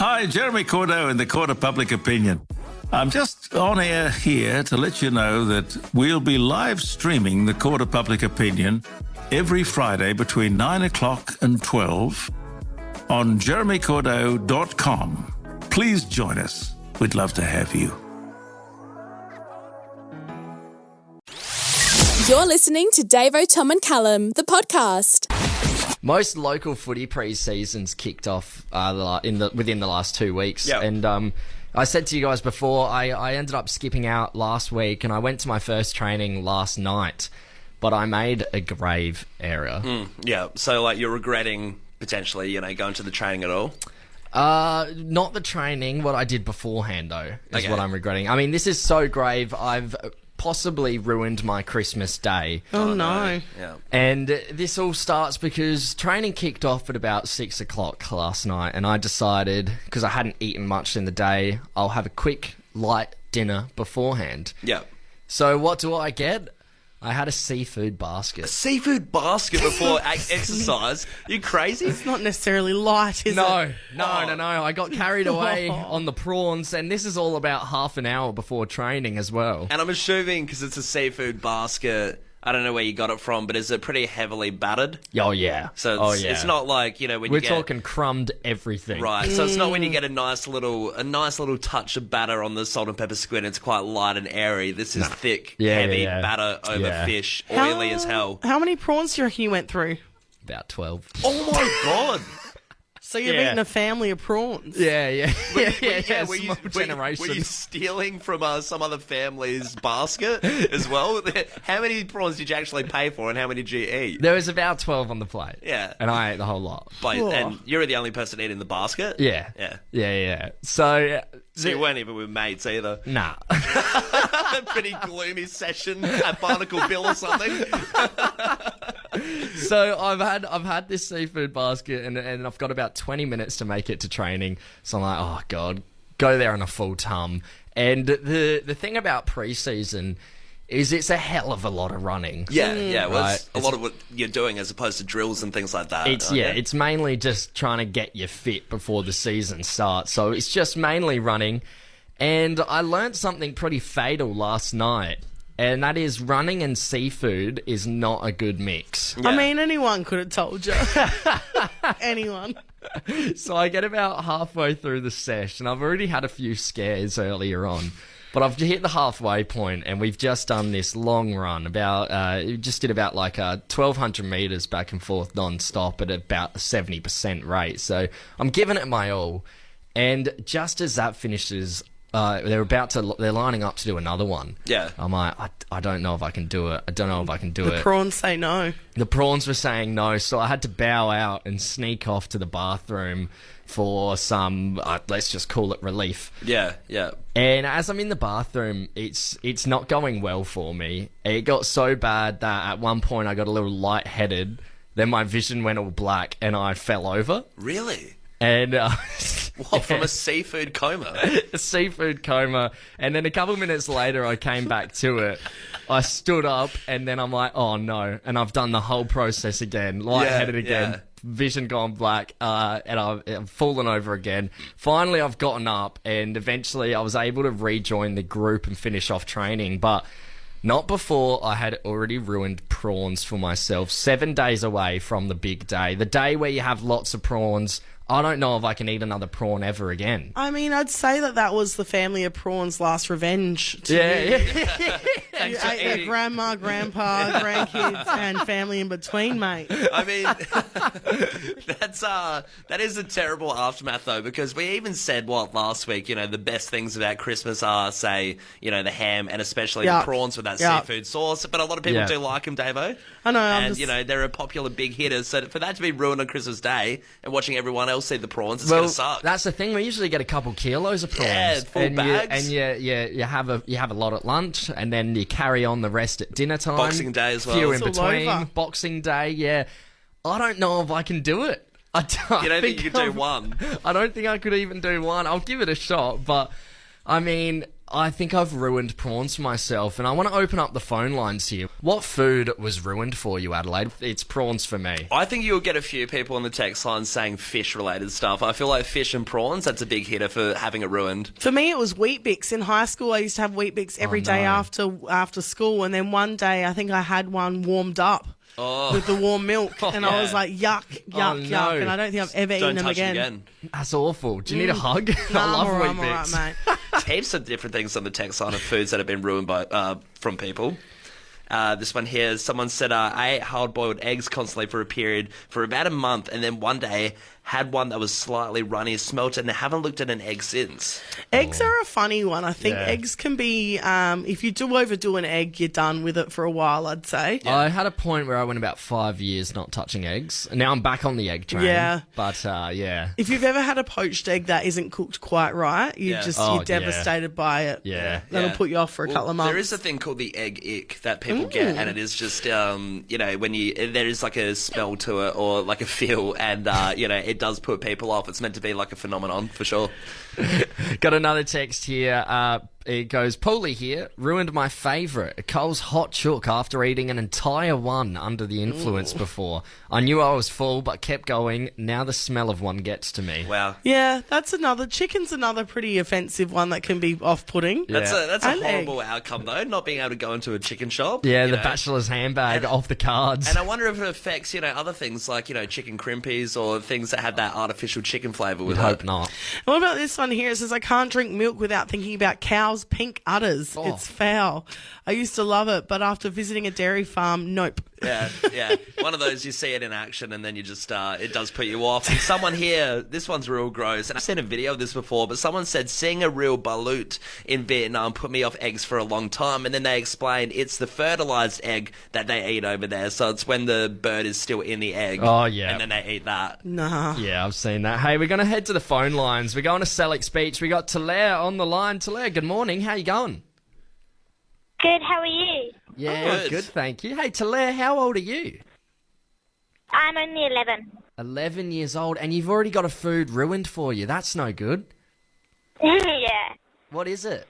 Hi, Jeremy Cordeaux in the Court of Public Opinion. I'm just on air here to let you know that we'll be live streaming the Court of Public Opinion every Friday between 9 o'clock and 12 on jeremycordeaux.com. Please join us. We'd love to have you. You're listening to Davo, Tom and Callum, the podcast. Most local footy pre-seasons kicked off within the last 2 weeks. Yep. And I said to you guys before, I ended up skipping out last week and I went to my first training last night, but I made a grave error. Yeah, so like you're regretting potentially, going to the training at all? Not the training, what I did beforehand though, is what I'm regretting. I mean, this is so grave, I've possibly ruined my Christmas day. Oh no. Yeah. And this all starts because training kicked off at about 6 o'clock last night, and I decided, because I hadn't eaten much in the day, I'll have a quick, light dinner beforehand. Yeah. So what do I get? I had a seafood basket. A seafood basket before exercise? You crazy? It's not necessarily light, is it? No. I got carried away on the prawns, and this is all about half an hour before training as well. And I'm assuming, because it's a seafood basket, I don't know where you got it from, but is it pretty heavily battered? Oh, yeah. So it's not like, when We're you get... talking crumbed everything. Right, so it's not when you get a nice little touch of batter on the salt and pepper squid, it's quite light and airy. This is thick, heavy batter over fish, oily as hell. How many prawns do you reckon you went through? About 12. Oh my God! So you've eaten a family of prawns? Yeah. Were you generation. stealing from some other family's basket as well? How many prawns did you actually pay for, and how many did you eat? There was about 12 on the plate. Yeah. And I ate the whole lot. And you're the only person eating the basket? Yeah. So you weren't even with mates either? Nah. A pretty gloomy session at Barnacle Bill or something? So I've had this seafood basket and I've got about 20 minutes to make it to training. So I'm like, oh God, go there on a full tum. And the thing about pre-season is it's a hell of a lot of running. Yeah. Well, right? it's a lot of what you're doing as opposed to drills and things like that. It's mainly just trying to get you fit before the season starts. So it's just mainly running. And I learned something pretty fatal last night. And that is, running and seafood is not a good mix. Yeah. I mean, anyone could have told you. Anyone. So I get about halfway through the sesh, and I've already had a few scares earlier on. But I've hit the halfway point, and we've just done this long run. Just did about 1,200 metres back and forth non-stop at about a 70% rate. So I'm giving it my all. And just as that finishes... they're lining up to do another one. Yeah. I'm like, I don't know if I can do it. The prawns say no. The prawns were saying no, so I had to bow out and sneak off to the bathroom for some, let's just call it relief. Yeah. And as I'm in the bathroom, it's not going well for me. It got so bad that at one point I got a little lightheaded, then my vision went all black and I fell over. Really? And from a seafood coma? A seafood coma. And then a couple minutes later, I came back to it. I stood up, and then I'm like, oh no. And I've done the whole process again, lightheaded again, vision gone black, and I've fallen over again. Finally, I've gotten up, and eventually I was able to rejoin the group and finish off training, but not before I had already ruined prawns for myself. 7 days away from the big day, the day where you have lots of prawns. I don't know if I can eat another prawn ever again. I mean, I'd say that was the family of prawns' last revenge. You ate their grandma, grandpa, grandkids, and family in between, mate. I mean, that is a terrible aftermath, though, because we even said, last week, the best things about Christmas are, say, the ham and especially the prawns with that seafood sauce. But a lot of people do like them, Davo. I know. And, they're a popular big hitter. So for that to be ruined on Christmas Day and watching everyone else see the prawns, it's going to suck. That's the thing. We usually get a couple kilos of prawns. Yeah, full bags. You have a lot at lunch, and then you carry on the rest at dinner time. Boxing Day as well. Few in it's between. Boxing Day, yeah. I don't know if I can do it. You don't think you could do one? I don't think I could even do one. I'll give it a shot, but I mean, I think I've ruined prawns for myself, and I want to open up the phone lines here. What food was ruined for you, Adelaide? It's prawns for me. I think you'll get a few people on the text line saying fish-related stuff. I feel like fish and prawns, that's a big hitter for having it ruined. For me, it was Weet-Bix. In high school, I used to have Weet-Bix every day after school, and then one day I think I had one warmed up. With the warm milk, and I was like, yuck, yuck, and I don't think I've ever eaten them again. That's awful. Do you need a hug? I love Weet-Bix. I'm all right, mate. Heaps of different things on the text line of foods that have been ruined by from people. This one here, someone said, I ate hard-boiled eggs constantly for a period for about a month, and then one day had one that was slightly runny, smelt it, and I haven't looked at an egg since. Eggs are a funny one. I think eggs can be, if you do overdo an egg, you're done with it for a while, I'd say. Yeah. I had a point where I went about 5 years not touching eggs, and now I'm back on the egg train. Yeah. But, If you've ever had a poached egg that isn't cooked quite right, you're devastated by it. Yeah. That'll put you off for a couple of months. There is a thing called the egg ick that people get, and it is just, when there is like a smell to it or like a feel, and, it does put people off. It's meant to be like a phenomenon, for sure. Got another text here. It goes, Paulie here, ruined my favourite, a Coles hot chook after eating an entire one under the influence before. I knew I was full, but kept going. Now the smell of one gets to me. Wow. Yeah, chicken's another pretty offensive one that can be off-putting. Yeah. That's a horrible outcome, though, not being able to go into a chicken shop. Yeah, the bachelor's handbag off the cards. And I wonder if it affects, other things like, chicken crimpies or things that have that artificial chicken flavour with it. Hope not. What about this one here? It says, I can't drink milk without thinking about cows' pink udders. Oh. It's foul. I used to love it, but after visiting a dairy farm, nope. Yeah. One of those, you see it in action and then you just, it does put you off. And someone here, this one's real gross, and I've seen a video of this before, but someone said seeing a real balut in Vietnam put me off eggs for a long time, and then they explained it's the fertilised egg that they eat over there, so it's when the bird is still in the egg. Oh, yeah. And then they eat that. Nah. Yeah, I've seen that. Hey, we're going to head to the phone lines. We're going to Selleck's Beach. We got Talaire on the line. Talaire, good morning. How you going? Good, how are you? Yeah, good, thank you. Hey, Talaire, how old are you? I'm only 11. 11 years old, and you've already got a food ruined for you. That's no good. Yeah. What is it?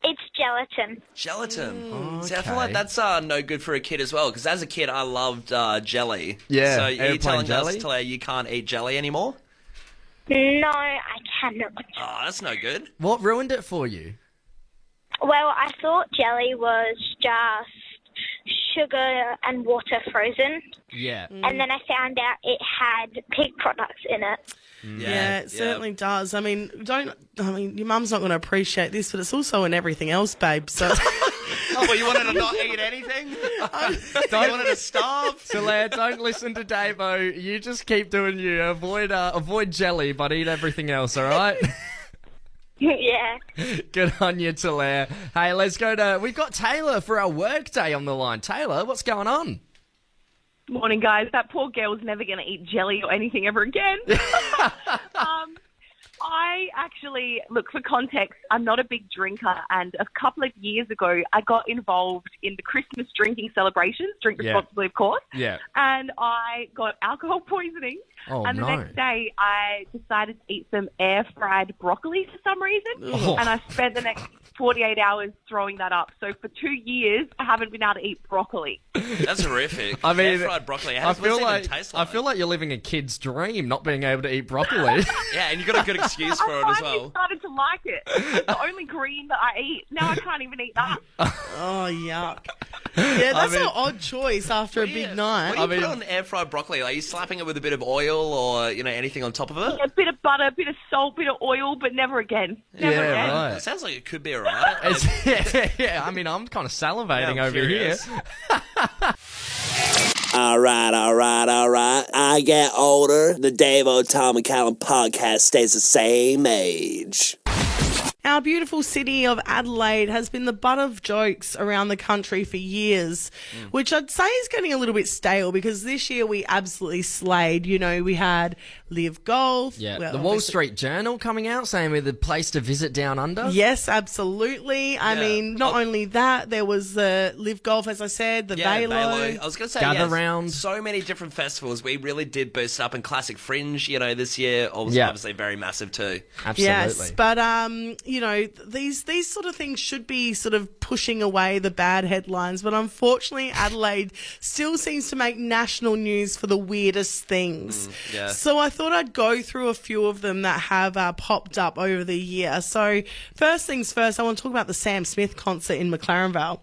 It's gelatin. Gelatin. See, I feel like that's no good for a kid as well, because as a kid, I loved jelly. Yeah, so are you telling jelly? us, Talaire, you can't eat jelly anymore? No, I cannot. Oh, that's no good. What ruined it for you? Well, I thought jelly was just sugar and water frozen. Yeah. And then I found out it had pig products in it. Yeah, it certainly does. I mean, your mum's not going to appreciate this, but it's also in everything else, babe. So, Well, you wanted to not eat anything? You wanted to starve? Talaire, don't listen to Davo. You just keep doing you. Avoid jelly, but eat everything else, all right? Yeah. Good on you, Talaire. Hey, let's go to... We've got Taylor for our workday on the line. Taylor, what's going on? Morning, guys. That poor girl's never going to eat jelly or anything ever again. I actually, look, for context, I'm not a big drinker, and a couple of years ago, I got involved in the Christmas drinking celebrations, drink responsibly, of course, and I got alcohol poisoning. Oh, and the no. next day, I decided to eat some air-fried broccoli for some reason, and I spent the next 48 hours throwing that up. So for 2 years, I haven't been able to eat broccoli. That's horrific. I mean, air-fried broccoli. I feel like you're living a kid's dream, not being able to eat broccoli. Yeah, and you've got a good excuse for it as I finally well. started to like it. It's the only green that I eat. Now I can't even eat that. oh, yuck. Yeah, that's an odd choice after a big night. What do you put on air-fried broccoli? Like, are you slapping it with a bit of oil or, anything on top of it? A bit of butter, a bit of salt, a bit of oil, but never again. Never again. Right. It sounds like it could be alright. I mean, I'm kind of salivating over curious. here. All right. I get older. The Davo, Tom, and Callum podcast stays the same age. Our beautiful city of Adelaide has been the butt of jokes around the country for years, which I'd say is getting a little bit stale because this year we absolutely slayed. We had Live Golf. Yeah, the Wall Street Journal coming out saying we're the place to visit down under. Yes, absolutely. I mean, not only that, there was the Live Golf, as I said, the Velo. I was going to say, Gather Round. So many different festivals. We really did boost up, and Classic Fringe, this year was obviously very massive too. Absolutely. Yes, but these sort of things should be sort of pushing away the bad headlines, but unfortunately Adelaide still seems to make national news for the weirdest things. So I thought I'd go through a few of them that have popped up over the year. So first things first, I want to talk about the Sam Smith concert in McLaren Vale.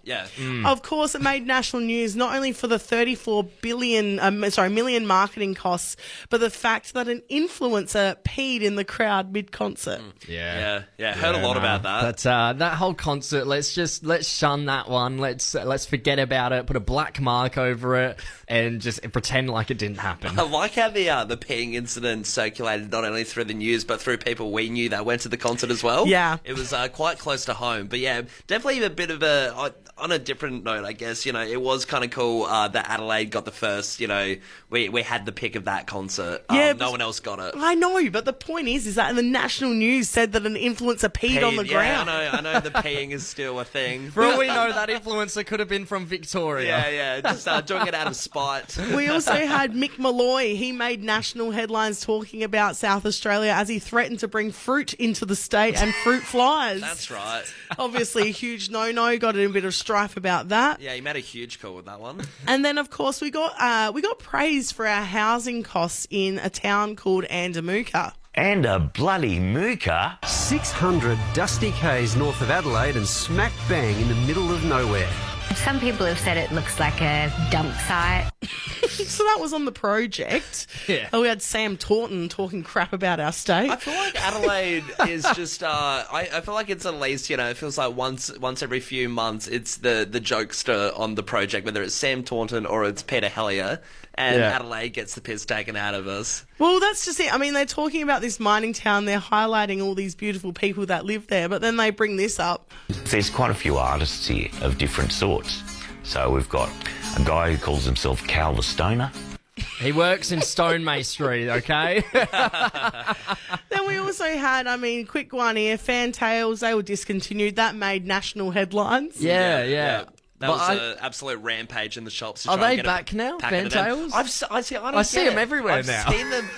Of course, it made national news not only for the 34 million marketing costs, but the fact that an influencer peed in the crowd mid-concert. Heard a lot about that. But that whole concert, let's shun that one. Let's forget about it. Put a black mark over it and just pretend like it didn't happen. I like how the peeing incident circulated not only through the news but through people we knew that went to the concert as well. Yeah, it was quite close to home. But yeah, definitely a bit of on a different note, I guess. It was kind of cool that Adelaide got the first. We had the pick of that concert. No one else got it. I know, but the point is that the national news said that an influencer peed on the ground. I know the peeing is still a thing. For all we know, that influencer could have been from Victoria. Just doing it out of spite. We also had Mick Malloy. He made national headlines talking about South Australia as he threatened to bring fruit into the state and fruit flies. That's right. Obviously, a huge no-no. Got in a bit of strife about that. Yeah, he made a huge call with that one. And then, of course, we got praised for our housing costs in a town called Andamuka. And a bloody mooka. 600 dusty k's north of Adelaide and smack bang in the middle of nowhere. Some people have said it looks like a dump site. So that was on the project. Yeah. We had Sam Taunton talking crap about our state. I feel like Adelaide is just. I feel like it's at least it feels like once every few months it's the jokester on the project, whether it's Sam Taunton or it's Peter Hellier, and Adelaide gets the piss taken out of us. Well, that's just it. I mean, they're talking about this mining town. They're highlighting all these beautiful people that live there, but then they bring this up. There's quite a few artists here of different sorts. So we've got a guy who calls himself Cal the Stoner. He works in stonemasonry, okay? Then we also had, quick one here, Fantails. They were discontinued. That made national headlines. Yeah. That was an absolute rampage in the shops. Are they back now, Fantails? I see them everywhere now.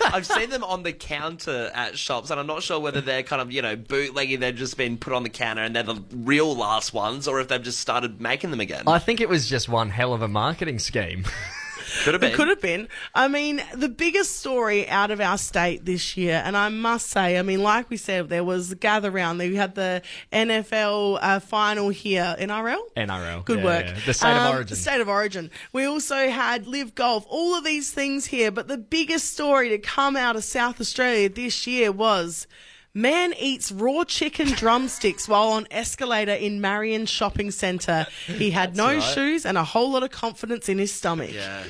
I've seen them on the counter at shops, and I'm not sure whether they're kind of, bootlegging. They've just been put on the counter, and they're the real last ones, or if they've just started making them again. I think it was just one hell of a marketing scheme. Could have been. It could have been. The biggest story out of our state this year, and I must say, like we said, there was the gather round. We had the NFL final here. NRL? Good work. Yeah. The State of Origin. The State of Origin. We also had Live Golf, all of these things here, but the biggest story to come out of South Australia this year was... Man eats raw chicken drumsticks while on escalator in Marion Shopping Centre. He had no shoes and a whole lot of confidence in his stomach. Yeah.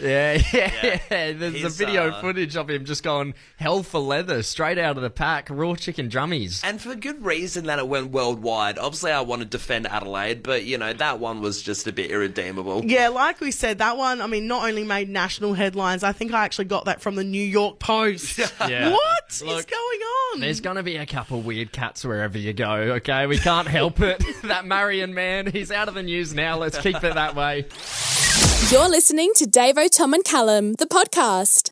There's a video footage of him just going hell for leather, straight out of the pack, raw chicken drummies. And for good reason that it went worldwide. Obviously, I want to defend Adelaide, but, that one was just a bit irredeemable. Yeah, like we said, that one, not only made national headlines, I think I actually got that from the New York Post. Yeah. What is going on? There's going to be a couple weird cats wherever you go, okay? We can't help it. That Marion man, he's out of the news now. Let's keep it that way. You're listening to Davo, Tom and Callum, the podcast.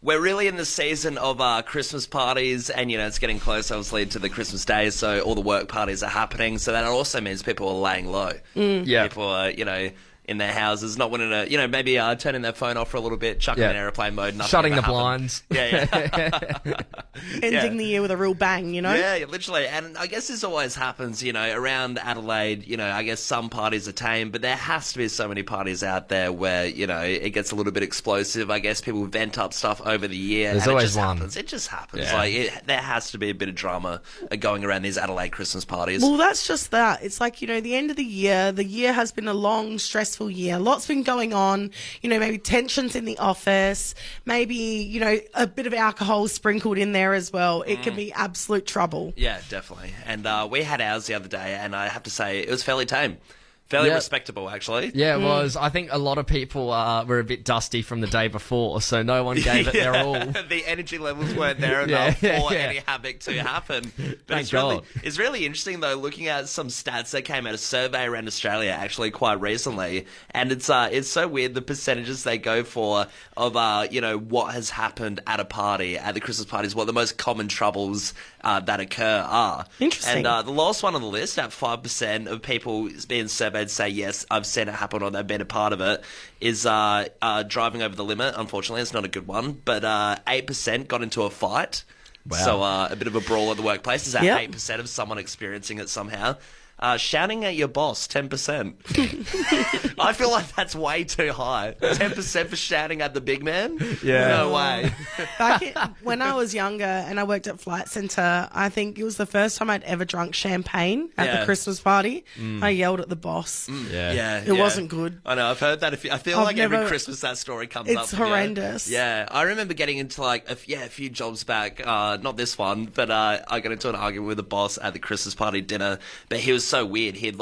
We're really in the season of Christmas parties, and, it's getting close, obviously, to the Christmas days, so all the work parties are happening, so that also means people are laying low. Yeah. People are, in their houses, not wanting to, maybe turning their phone off for a little bit, chucking in airplane mode, nothing. Shutting the happen. blinds. Ending the year with a real bang, Yeah, literally. And I guess this always happens, around Adelaide, I guess some parties are tame, but there has to be so many parties out there where, it gets a little bit explosive. I guess people vent up stuff over the year. There's always one. It just happens. Yeah. There has to be a bit of drama going around these Adelaide Christmas parties. Well, that's just that. It's like, the end of the year has been a long, stressful year. Lots been going on, maybe tensions in the office, maybe, a bit of alcohol sprinkled in there as well. It can be absolute trouble. Yeah, definitely. And we had ours the other day, and I have to say it was fairly tame. Fairly respectable, actually. Yeah, it was. I think a lot of people were a bit dusty from the day before, so no one gave it their all. The energy levels weren't there enough for any havoc to happen. But it's really interesting, though, looking at some stats that came out, a survey around Australia actually quite recently, and it's so weird the percentages they go for of what has happened at a party, at the Christmas parties, what the most common troubles that occur are. Interesting. And the last one on the list, at 5% of people being surveyed say, yes, I've seen it happen or they've been a part of it, is driving over the limit. Unfortunately, it's not a good one. But 8% got into a fight. Wow. So a bit of a brawl at the workplace. Is that 8% of someone experiencing it somehow? Shouting at your boss, 10%. I feel like that's way too high. 10% for shouting at the big man? Yeah. No way. When I was younger and I worked at Flight Centre, I think it was the first time I'd ever drunk champagne at the Christmas party. I yelled at the boss. It wasn't good. I know, I've heard that. I feel like every Christmas that story comes up. It's horrendous. Yeah, I remember getting into a few jobs back, not this one, but I got into an argument with a boss at the Christmas party dinner, but he was so weird. He'd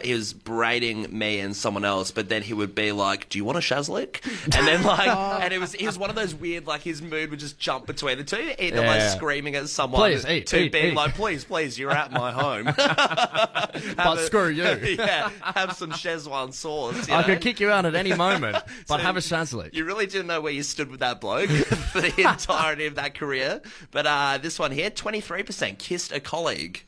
he was berating me and someone else, but then he would be like, "Do you want a shazlik?" And then and he was one of those weird, his mood would just jump between the two, either screaming at someone, please eat. like, "Please, you're at my home." But screw you. Have some Szechuan sauce. I could kick you out at any moment, but have a shazlik. You really didn't know where you stood with that bloke for the entirety of that career. But this one here, 23% kissed a colleague.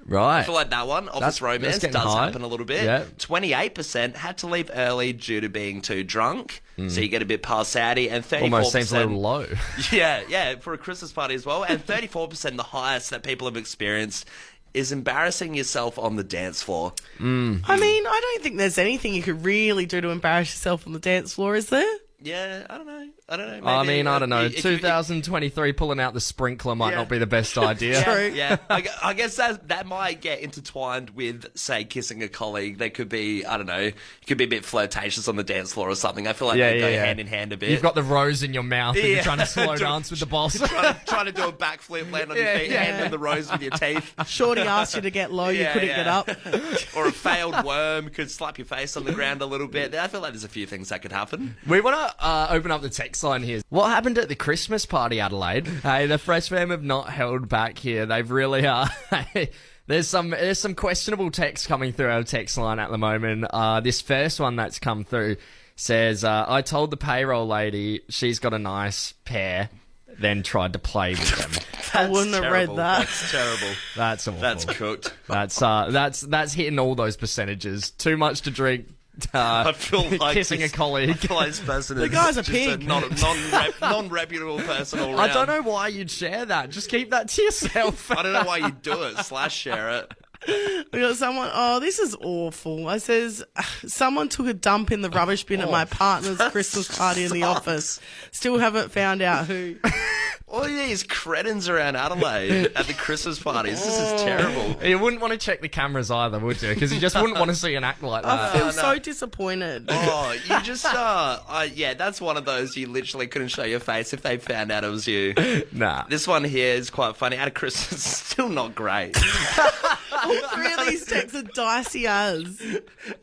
Right. I feel like that one, office romance, does happen a little bit. Yeah. 28% had to leave early due to being too drunk, so you get a bit parsatty, and 34%... Almost seems a little low. Yeah, for a Christmas party as well, and 34%, the highest that people have experienced, is embarrassing yourself on the dance floor. I mean, I don't think there's anything you could really do to embarrass yourself on the dance floor, is there? Yeah, I don't know. Maybe, I don't know. 2023 pulling out the sprinkler might not be the best idea. True. Yeah, I guess that might get intertwined with, say, kissing a colleague. They could be, I don't know, you could be a bit flirtatious on the dance floor or something. I feel like they go hand in hand a bit. You've got the rose in your mouth and you're trying to slow dance with the boss. trying to do a backflip, land on your feet, handling the rose with your teeth. Shorty asked you to get low, you couldn't get up. Or a failed worm could slap your face on the ground a little bit. I feel like there's a few things that could happen. We want to open up the text line here. What happened at the Christmas party, Adelaide? Hey, the Fresh fam have not held back here. They've really There's some questionable text coming through our text line at the moment. This first one that's come through says, I told the payroll lady she's got a nice pair, then tried to play with them. I wouldn't have read that. That's terrible. That's awful. That's cooked. That's hitting all those percentages. Too much to drink. I feel like kissing a colleague. I feel like this person the guy's a pig. Non-reputable person all around. I don't know why you'd share that. Just keep that to yourself. I don't know why you'd do it. /share it. We got someone, this is awful. It says, someone took a dump in the rubbish bin at my partner's Christmas party in the office. Still haven't found out who. All these cretins around Adelaide at the Christmas parties. This is terrible. You wouldn't want to check the cameras either, would you? Because you just wouldn't want to see an act like that. I feel so disappointed. You just, that's one of those you literally couldn't show your face if they found out it was you. Nah. This one here is quite funny. At a Christmas, still not great. All three of these texts are dicey as.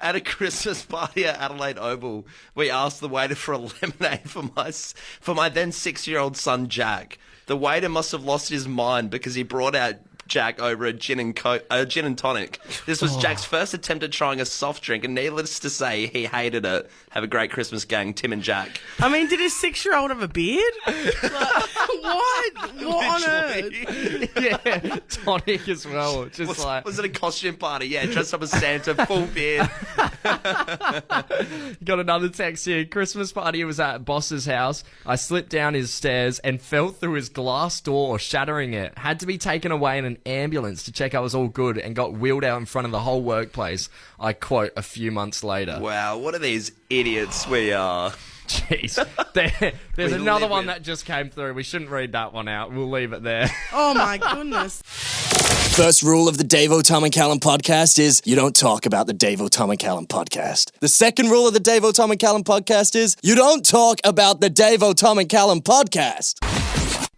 At a Christmas party at Adelaide Oval, we asked the waiter for a lemonade for my then 6-year-old son Jack. The waiter must have lost his mind because he brought out Jack over a gin and tonic. This was Jack's first attempt at trying a soft drink, and needless to say, he hated it. Have a great Christmas, gang. Tim and Jack. I mean, did his 6-year-old have a beard? What? What on earth? Yeah, tonic as well. Was it a costume party? Yeah, dressed up as Santa, full beard. Got another text here. Christmas party was at boss's house. I slipped down his stairs and fell through his glass door, shattering it. Had to be taken away in an ambulance to check I was all good and got wheeled out in front of the whole workplace. I quote, a few months later. Wow, what are these idiots we are? Jeez. There's another one that just came through. We shouldn't read that one out. We'll leave it there. Oh, my goodness. First rule of the Davo, Tom and Callum podcast is you don't talk about the Davo, Tom and Callum podcast. The second rule of the Davo, Tom and Callum podcast is you don't talk about the Davo, Tom and Callum podcast.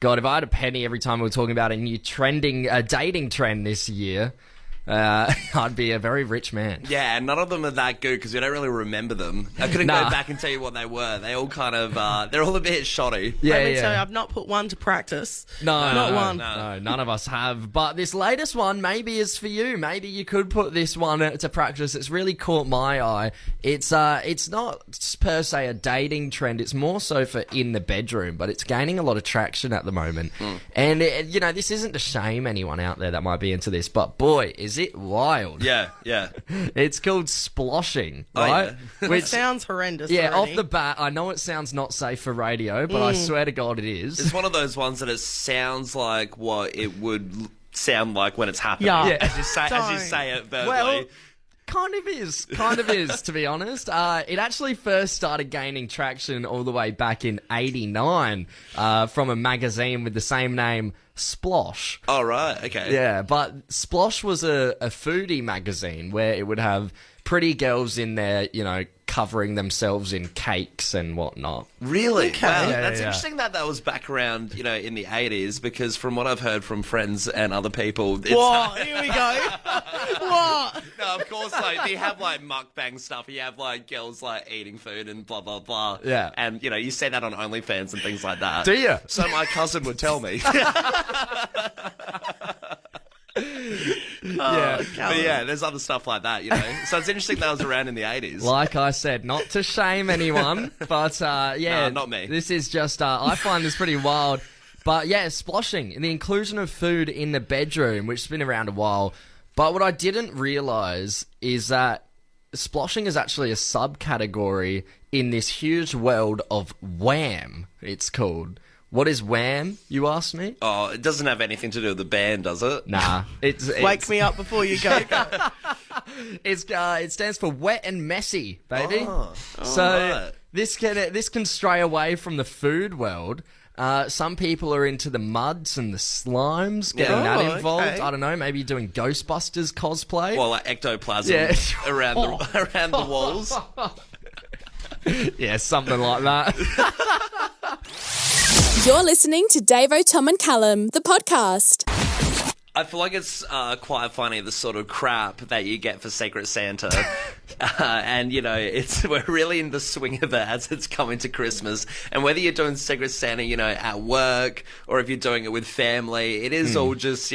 God, if I had a penny every time we were talking about a new dating trend this year, I'd be a very rich man. Yeah, and none of them are that good because we don't really remember them. I couldn't go back and tell you what they were. They all kind of, they're all a bit shoddy. Let me tell you, I've not put one to practice. Not one. No, none of us have. But this latest one maybe is for you. Maybe you could put this one to practice. It's really caught my eye. It's not per se a dating trend. It's more so for in the bedroom, but it's gaining a lot of traction at the moment. And, this isn't to shame anyone out there that might be into this, but boy, is it wild. Yeah. It's called sploshing, right? Which sounds horrendous. Yeah, already. off the bat, I know it sounds not safe for radio, but I swear to God it is. It's one of those ones that it sounds like what it would sound like when it's happening. Yeah. As you say it verbally. Well, kind of is, to be honest. It actually first started gaining traction all the way back in '89 from a magazine with the same name, Splosh. Oh, right, okay. Yeah, but Splosh was a foodie magazine where it would have pretty girls in there, covering themselves in cakes and whatnot. Really? Okay. Wow, Yeah, that's yeah. interesting that was back around, in the 80s, because from what I've heard from friends and other people... It's What? Here we go. What? No, of course, you have, mukbang stuff. You have, girls, eating food and blah, blah, blah. Yeah. And, you see that on OnlyFans and things like that. Do you? So my cousin would tell me. Yeah. But yeah, there's other stuff like that, So it's interesting that was around in the 80s. Like I said, not to shame anyone, but No, not me. This is just, I find this pretty wild. But yeah, sploshing, and the inclusion of food in the bedroom, which has been around a while. But what I didn't realise is that sploshing is actually a subcategory in this huge world of wham, it's called. What is wham, you ask me? Oh, it doesn't have anything to do with the band, does it? Nah. It's Wake me up before you go. it stands for wet and messy, baby. So right. this can stray away from the food world. Some people are into the muds and the slimes, getting that involved. Okay. I don't know, maybe doing Ghostbusters cosplay. Well, ectoplasm around the walls. Yeah, something like that. You're listening to Davo, Tom and Callum, the podcast. I feel like it's quite funny, the sort of crap that you get for Secret Santa. And, we're really in the swing of it as it's coming to Christmas. And whether you're doing Secret Santa, at work, or if you're doing it with family, it is all just,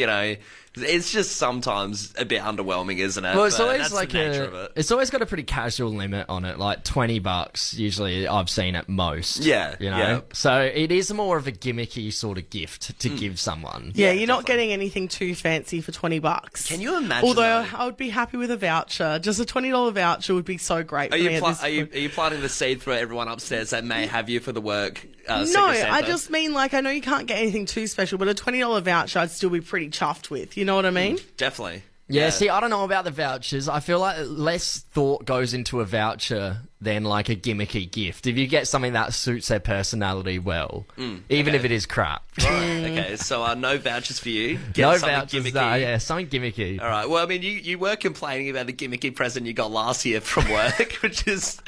it's just sometimes a bit underwhelming, isn't it? Well, it's But always that's like the nature of it. it's always got a pretty casual limit on it, like $20. Usually, I've seen at most. Yeah, yeah. So it is more of a gimmicky sort of gift to give someone. Yeah, you're not getting anything too fancy for $20. Can you imagine? Although I would be happy with a voucher. Just a $20 voucher would be so great for me. Are you planting the seed for everyone upstairs that may have you for the work? No, Secret Santa? I just mean I know you can't get anything too special, but a $20 voucher I'd still be pretty chuffed with. You know what I mean? Definitely. Yeah, see, I don't know about the vouchers. I feel like less thought goes into a voucher than like a gimmicky gift. If you get something that suits their personality well, even if it is crap. Right, okay, so no vouchers for you. Get No something vouchers, gimmicky. no, yeah, something gimmicky. All right, well, I mean, you were complaining about the gimmicky present you got last year from work, which is...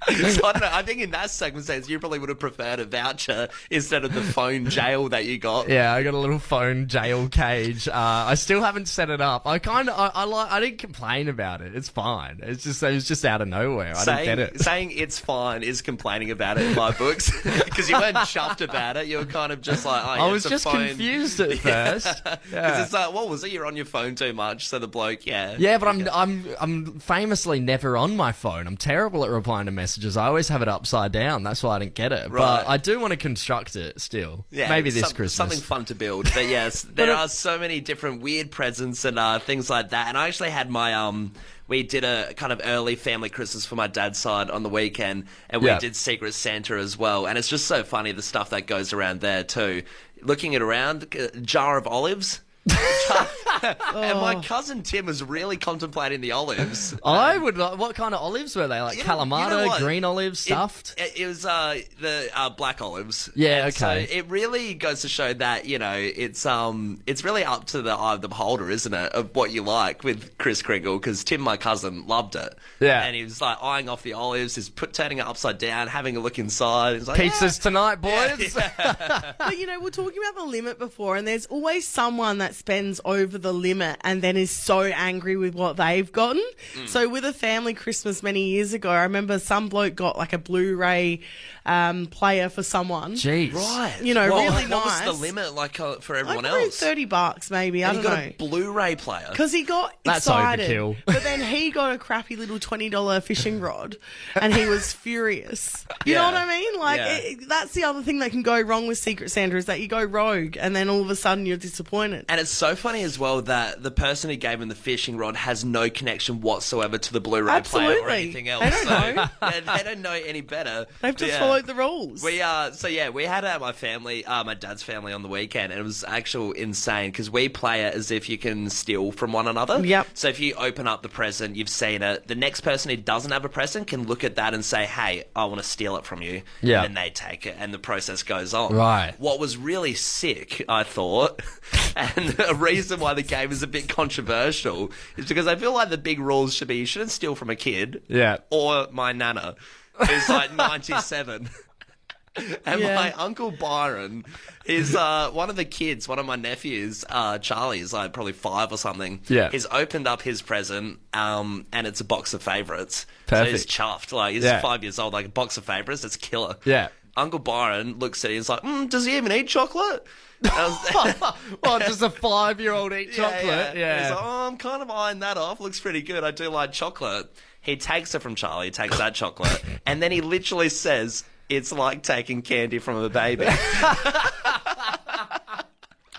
So I don't know, I think in that circumstance, you probably would have preferred a voucher instead of the phone jail that you got. Yeah, I got a little phone jail cage. I still haven't set it up. I didn't complain about it. It's fine. It was just out of nowhere. I didn't get it. Saying it's fine is complaining about it in my books because you weren't chuffed about it. You were kind of just like, oh, yeah, I was it's a just phone. confused at first. Because it's like, what was it? You're on your phone too much. So the bloke, Yeah, but I'm famously never on my phone. I'm terrible at replying to messages. I always have it upside down. That's why I didn't get it. Right. But I do want to construct it still. Yeah, maybe this Christmas. Something fun to build. But yes, there are so many different weird presents and things like that. And I actually had my we did a kind of early family Christmas for my dad's side on the weekend, and we did Secret Santa as well. And it's just so funny, the stuff that goes around there too. Looking it around, a jar of olives. And my cousin Tim was really contemplating the olives. I would. What kind of olives were they? Like Kalamata, green olives, stuffed? It was the black olives. Yeah, And okay. So it really goes to show that it's really up to the eye of the beholder, isn't it, of what you like with Kris Kringle? Because Tim, my cousin, loved it. Yeah. And he was like eyeing off the olives, he's turning it upside down, having a look inside. He's like, Pizzas tonight, boys. But we're talking about the limit before, and there's always someone that spends over the the limit and then is so angry with what they've gotten. So with a family Christmas many years ago, I remember some bloke got like a Blu-ray player for someone. Jeez. Right. You know, really nice. What was the limit like for everyone like else? $30 maybe. And I don't know. he got a Blu-ray player. Because he got That's excited. overkill. But then he got a crappy little $20 fishing rod and he was furious. You know what I mean? Like, that's the other thing that can go wrong with Secret Santa is that you go rogue and then all of a sudden you're disappointed. And it's so funny as well that the person who gave him the fishing rod has no connection whatsoever to the Blu-ray player or anything else. They don't know. They don't know any better. They've just followed the rules. We had my family, my dad's family on the weekend, and it was actually insane because we play it as if you can steal from one another. Yep. So if you open up the present, you've seen it. The next person who doesn't have a present can look at that and say, "Hey, I want to steal it from you." Yeah. And then they take it, and the process goes on. Right. What was really sick, I thought, and a reason why the game is a bit controversial, is because I feel like the big rules should be you shouldn't steal from a kid. Yeah. Or my nana, who's like 97. And my Uncle Byron is one of the kids, one of my nephews, Charlie, is like probably 5 or something. Yeah. He's opened up his present, and it's a box of favourites. Perfect. So he's chuffed. Like, he's 5 years old, like a box of favourites, it's killer. Yeah. Uncle Byron looks at it and he's like, does he even eat chocolate? Well, does a 5-year-old eat chocolate? Yeah. He's like, I'm kind of eyeing that off. Looks pretty good. I do like chocolate. He takes it from Charlie, takes that chocolate, and then he literally says, it's like taking candy from a baby.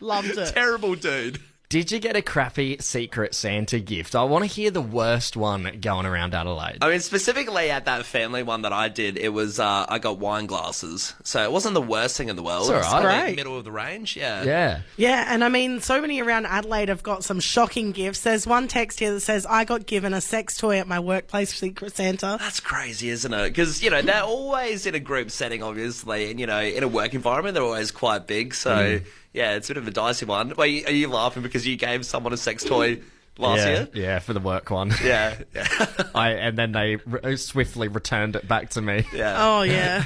Loved it. Terrible dude. Did you get a crappy Secret Santa gift? I want to hear the worst one going around Adelaide. I mean, specifically at that family one that I did, it was, I got wine glasses. So it wasn't the worst thing in the world. It's all right. It was Great. middle of the range, yeah. Yeah. Yeah, and I mean, so many around Adelaide have got some shocking gifts. There's one text here that says, I got given a sex toy at my workplace Secret Santa. That's crazy, isn't it? Because, you know, they're always in a group setting, obviously, and, you know, in a work environment, they're always quite big, so... Yeah, it's a bit of a dicey one. Wait, are you laughing because you gave someone a sex toy last year? Yeah, for the work one. Yeah. And then they swiftly returned it back to me. Yeah. Oh, yeah.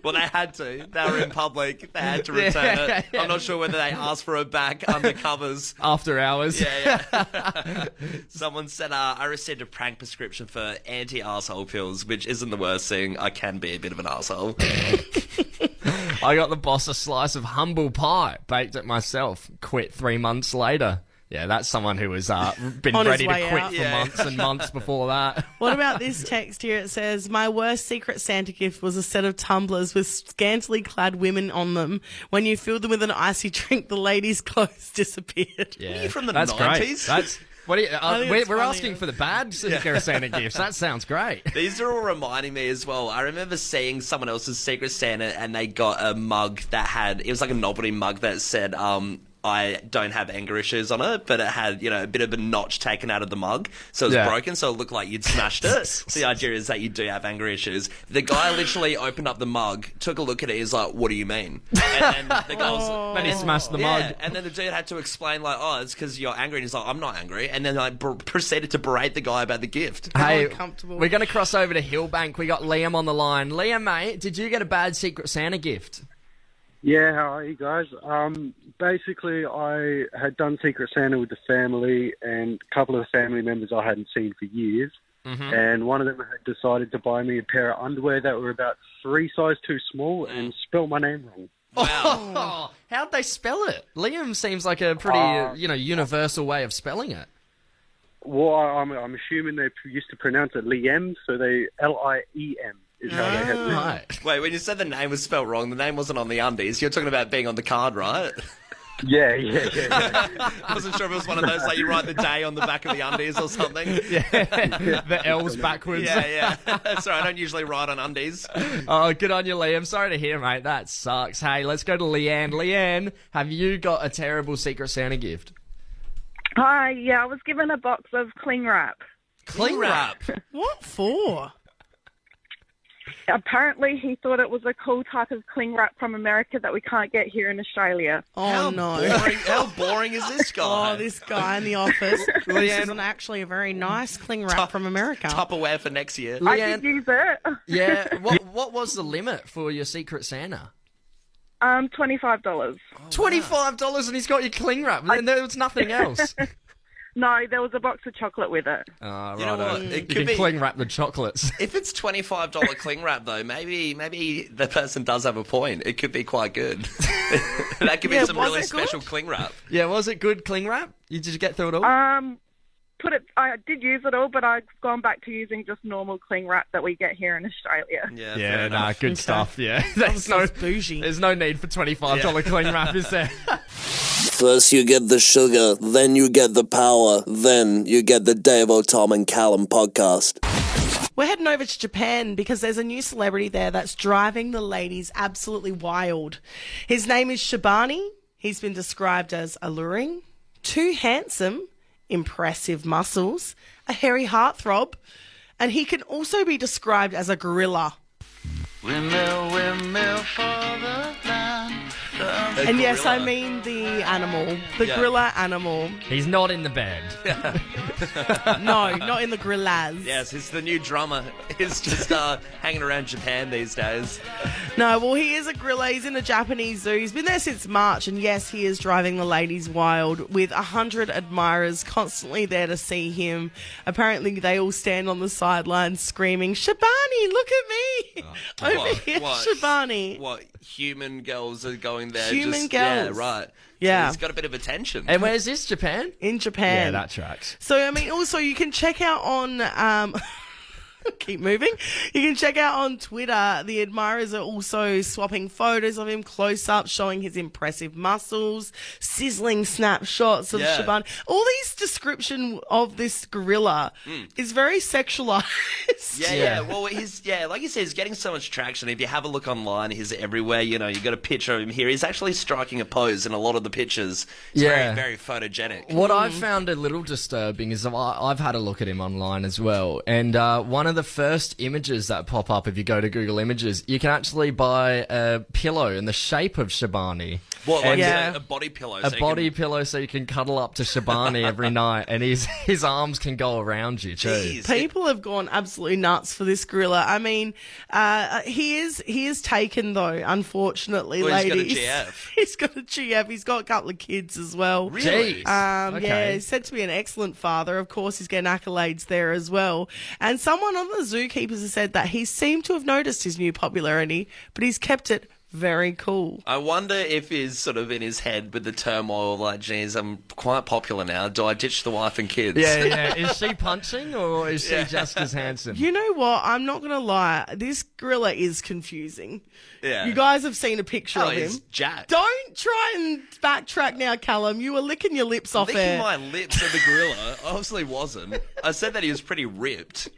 Well, they had to. They were in public. They had to return it. I'm not sure whether they asked for it back under covers. After hours. Yeah. Someone said, I received a prank prescription for anti-arsehole pills, which isn't the worst thing. I can be a bit of an arsehole. I got the boss a slice of humble pie, baked it myself, quit 3 months later. Yeah, that's someone who has been ready to quit for months and months before that. What about this text here? It says, my worst Secret Santa gift was a set of tumblers with scantily clad women on them. When you filled them with an icy drink, the ladies' clothes disappeared. Yeah. Are you from the that's 90s? Great. That's... What are you, we're asking for the bad Secret Santa gifts. That sounds great. These are all reminding me as well. I remember seeing someone else's Secret Santa and they got a mug that had, it was like a novelty mug that said, I don't have anger issues on it, but it had, you know, a bit of a notch taken out of the mug. So it was broken, so it looked like you'd smashed it. So the idea is that you do have anger issues. The guy literally opened up the mug, took a look at it, he's like, what do you mean? And then the girls... Then he smashed the mug. And then the dude had to explain, like, oh, it's because you're angry. And he's like, I'm not angry. And then I proceeded to berate the guy about the gift. Hey, we're going to cross over to Hillbank. We got Liam on the line. Liam, mate, did you get a bad Secret Santa gift? Yeah, how are you guys? Basically, I had done Secret Santa with the family and a couple of the family members I hadn't seen for years. Mm-hmm. And one of them had decided to buy me a pair of underwear that were about 3 sizes too small and spelled my name wrong. Wow. Oh, how'd they spell it? Liam seems like a pretty, universal way of spelling it. Well, I'm assuming they used to pronounce it Liam, so they Liem. Is how they had it. Right. Wait, when you said the name was spelled wrong, the name wasn't on the undies. You're talking about being on the card, right? Yeah. I wasn't sure if it was one of those, like you write the day on the back of the undies or something. Yeah, the L's backwards. Yeah. Sorry, I don't usually write on undies. Oh, good on you, Liam. Sorry to hear, mate. That sucks. Hey, let's go to Leanne. Leanne, have you got a terrible Secret Santa gift? Hi, yeah, I was given a box of cling wrap. Cling wrap? What for? Apparently, he thought it was a cool type of cling wrap from America that we can't get here in Australia. Oh, How boring is this guy? Oh, this guy in the office. This isn't actually a very nice cling wrap from America. Tupperware for next year. I did use it. Yeah, what was the limit for your Secret Santa? $25. $25 and he's got your cling wrap. And there was nothing else. No, there was a box of chocolate with it. Oh, You know what? You It can could be. cling wrap the chocolates. If it's $25 cling wrap, though, maybe the person does have a point. It could be quite good. That could be some was really it good? special cling wrap. Yeah, was it good cling wrap? Did you get through it all? I did use it all, but I've gone back to using just normal cling wrap that we get here in Australia. Yeah, Yeah, fair nah, enough. good stuff. Yeah, there's bougie. there's no need for $25 cling wrap, is there? First you get the sugar, then you get the power, then you get the Davo, Tom and Callum podcast. We're heading over to Japan because there's a new celebrity there that's driving the ladies absolutely wild. His name is Shibani. He's been described as alluring, too handsome, impressive muscles, a hairy heartthrob, and he can also be described as a gorilla. Windmill for the land. And yes, I mean the animal, the gorilla animal. He's not in the band. No, not in the gorillas. Yes, he's the new drummer. He's just hanging around Japan these days. No, well, he is a gorilla. He's in a Japanese zoo. He's been there since March, and yes, he is driving the ladies wild with 100 admirers constantly there to see him. Apparently, they all stand on the sidelines screaming, "Shibani, look at me! Over here, Shibani." What, human girls are going there? Human just, girls. Yeah, right. Yeah. So he's got a bit of attention. And where's this, Japan? In Japan. Yeah, that tracks. So, I mean, also, you can check out on... keep moving. You can check out on Twitter. The admirers are also swapping photos of him close up, showing his impressive muscles, sizzling snapshots of Shibani. All these description of this gorilla is very sexualized. Yeah. Well, like you said, he's getting so much traction. If you have a look online, he's everywhere. You know, you got a picture of him here. He's actually striking a pose in a lot of the pictures. It's very, very photogenic. What I've found a little disturbing is I've had a look at him online as well, and one of the first images that pop up if you go to Google Images, you can actually buy a pillow in the shape of Shibani. What, like a body pillow? A body pillow so you can cuddle up to Shibani every night, and his arms can go around you too. Jeez. People have gone absolutely nuts for this gorilla. I mean, he is taken though, unfortunately, Well, ladies. He's got a GF. He's got a GF. He's got a couple of kids as well. Really? Okay. Yeah, he's said to be an excellent father. Of course, he's getting accolades there as well. And someone on the zookeepers has said that he seemed to have noticed his new popularity, but he's kept it very cool. I wonder if he's sort of in his head with the turmoil, like, geez, I'm quite popular now. Do I ditch the wife and kids? Yeah. Is she punching or is she just as handsome? You know what? I'm not going to lie. This gorilla is confusing. Yeah. You guys have seen a picture of him. He's jacked. Don't try and backtrack now, Callum. You were licking your lips off Licking air. my lips at the gorilla obviously wasn't. I said that he was pretty ripped.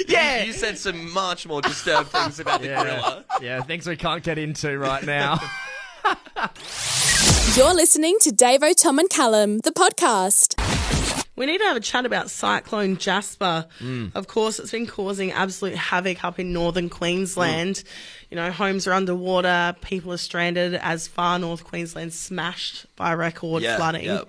Yeah. You said some much more disturbed things about the gorilla. Yeah, things we can't get into right now. You're listening to Davo, Tom and Callum, the podcast. We need to have a chat about Cyclone Jasper. Of course, it's been causing absolute havoc up in northern Queensland. You know, homes are underwater, people are stranded as far north Queensland smashed by record flooding. Yep.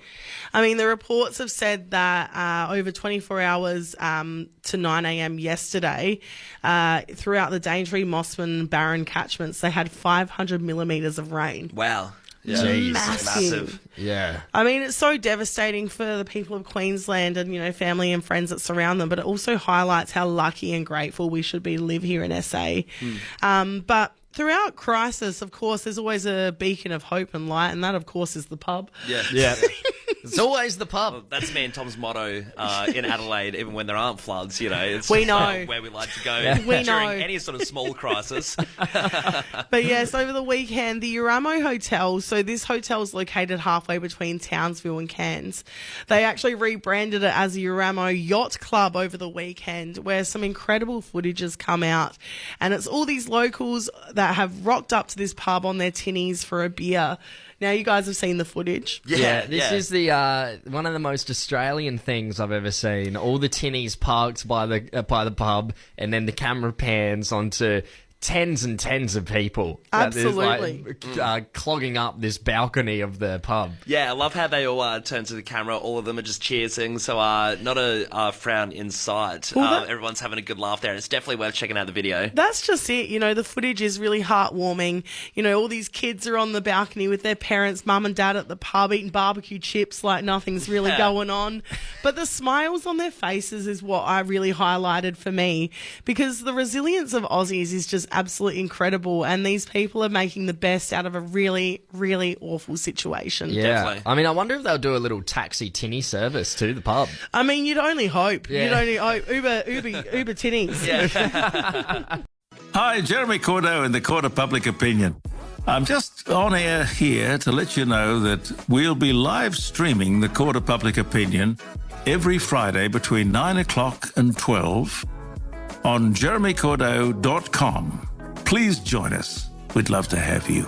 I mean, the reports have said that over 24 hours to 9 a.m. yesterday, throughout the Daintree, Mossman and Barron catchments, they had 500 millimetres of rain. Wow. Yeah. Jeez. Massive. Yeah. I mean, it's so devastating for the people of Queensland and, you know, family and friends that surround them, but it also highlights how lucky and grateful we should be to live here in SA. But throughout crisis, of course, there's always a beacon of hope and light, and that, of course, is the pub. Yeah. It's always the pub. Well, that's me and Tom's motto in Adelaide, even when there aren't floods, you know. It's We just, know. where we like to go We during know. any sort of small crisis. But yes, over the weekend, the Uramo Hotel, so this hotel is located halfway between Townsville and Cairns. They actually rebranded it as the Uramo Yacht Club over the weekend, where some incredible footage has come out. And it's all these locals that have rocked up to this pub on their tinnies for a beer. Now, you guys have seen the footage. This is the one of the most Australian things I've ever seen. All the tinnies parked by the pub, and then the camera pans onto tens and tens of people. Absolutely. Clogging up this balcony of the pub. Yeah, I love how they all turn to the camera. All of them are just cheersing, so not a frown in sight. Everyone's having a good laugh there, and it's definitely worth checking out the video. That's just it. You know, the footage is really heartwarming. You know, all these kids are on the balcony with their parents, mum and dad at the pub eating barbecue chips like nothing's really going on. But the smiles on their faces is what I really highlighted for me, because the resilience of Aussies is just absolutely incredible, and these people are making the best out of a really, really awful situation. Yeah. Definitely. I mean, I wonder if they'll do a little taxi tinny service to the pub. I mean, you'd only hope. Yeah. You'd only hope. Uber tinnies. Yeah. Hi, Jeremy Cordo in the Court of Public Opinion. I'm just on air here to let you know that we'll be live streaming the Court of Public Opinion every Friday between 9 o'clock and 12 on jeremycordo.com. Please join us. We'd love to have you.